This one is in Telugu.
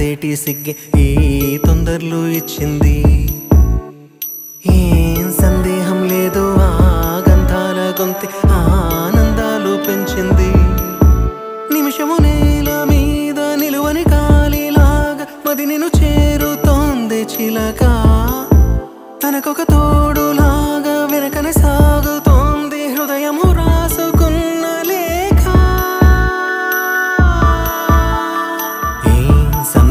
అందేటి సిగ్గే ఈ తొందరలు ఇచ్చింది. ఏం సందేహం లేదు ఆ గంధాల గొంతె ఆనందాలు పెంచింది. నిమిషము నేల మీద నిలువని కాలిలాగా మది నిన్ను చేరుతోంది చిలక. తనకొక